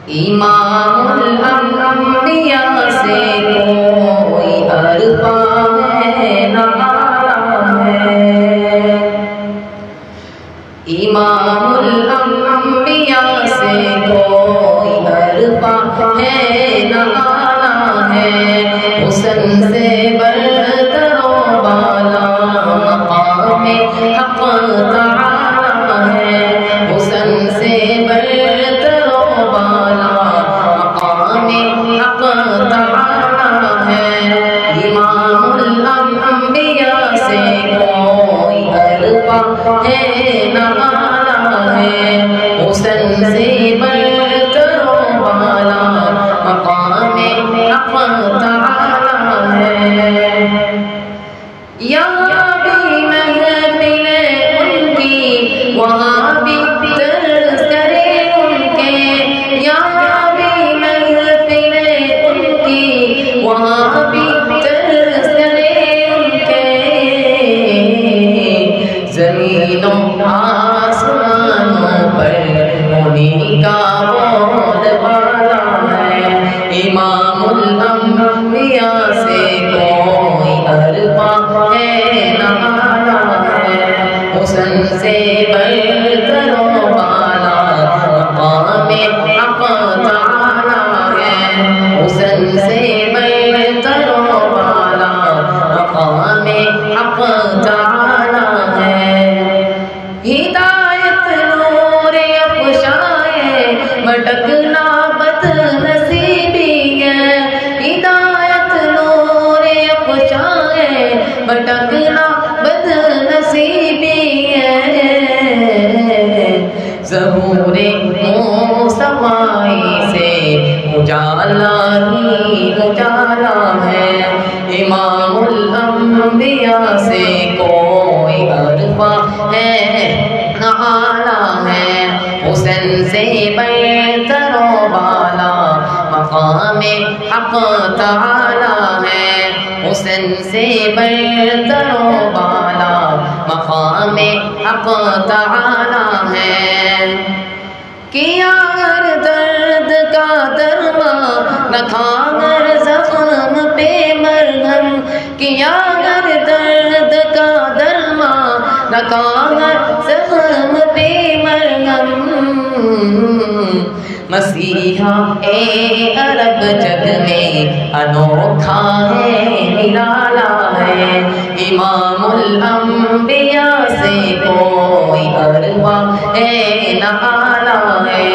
امام الانبیاء سے کوئی ارفع ہے نہ اعلیٰ ہے، امام الانبیاء سے کوئی ارفع ہے نہ اعلیٰ ہے، حسن سے برتر و بالا مقام حق تعالی ہے، حسن سے برتر و بالا مقام حق تعالی ہے، امام الانبیاء سے کوئی ارفع ہے نہ اعلیٰ ہے، حسن سے برتر و بالا مقام حق تعالی ہے، یہاں بھی محفل ان کی وہاں بھی درس کرے ان کے، یہاں بھی محفل ان کی وہاں بھی درس کرے ان کے، زمینوں آسمانوں پر انہی کا بول بالا ہے، امام الانبیاء سے کوئی ارفع ہے نہ اعلیٰ ہے، حسن سے برتر و بالا مقام حق تعالی ہے، حسن سے برتر و بالا مقام حق تعالی ہے، ہدایت نور افشائے بھٹکنا بد نصیبی ہے، ہدایت نور افشائے بھٹکنا بد نصیبی ہے، ظہور مصطفی سے اجالا ہی اجالا ہے، امام الانبیاء سے کوئی ارفع ہے نہ اعلیٰ ہے، حسن سے برتر و بالا مقام حق تعالی ہے، حسن سے برتر و بالا مقام حق تعالی ہے، کیا ہر درد کا درمان رکھا ہر زخم پہ مرہم، کیا ہر درد کا درمان رکھا ہر زخم پہ مرہم، مسیحا اے عرب جگ میں انوکھا ہے نرالا ہے، امام الانبیاء سے کوئی ارفع ہے نہ اعلیٰ ہے،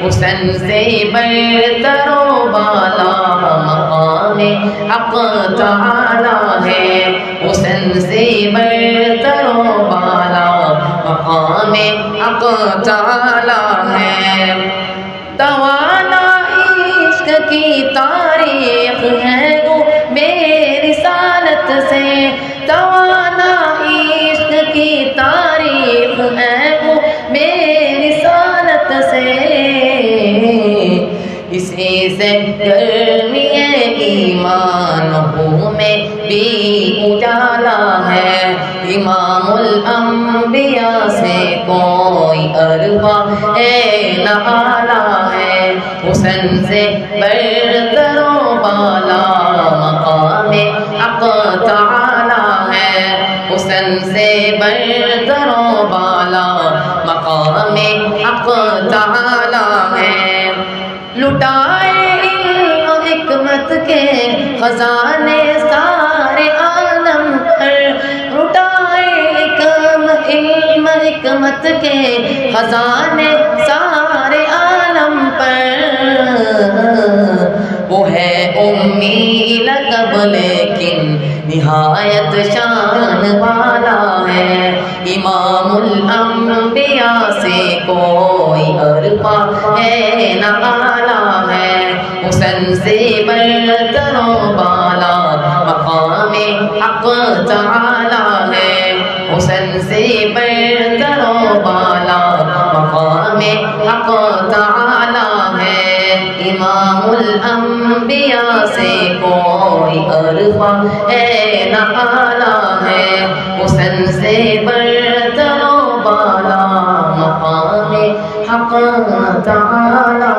حسن سے برتر و بالا مقام حق تعالی ہے، حسن سے برتر و بالا مقام حق تعالی ہے، توانا عشق کی تاریخ ہے وہ بے رسالت سے، توانا عشق کی تاریخ ہے وہ بے رسالت سے، اسی سے گرمی ایمان ہو میں بھی اجالا ہے، امام الانبیاء سے کوئی ارفع ہے نہ اعلیٰ ہے، حسن سے برتر و بالا مقام حق تعالی ہے، حسن سے برتر و بالا مقام حق تعالی ہے، لٹائے علم و حکمت کے خزانے سارے عالم پر، لٹائے علم حکمت کے خزانے سارے عالم پر، وہ ہے امی لقب لیکن نہایت شان والا ہے، امام الانبیاء سے کوئی ارفع ہے نہ اعلیٰ ہے، حسن سے برتر و بالا مقام حق تعالی ہے، حسن سے برتر و بالا مقام حق تعالی ہے، امام الانبیاء سے کوئی ارفع ہے نہ اعلیٰ ہے، حسن سے برتر و بالا مقام حق تعالی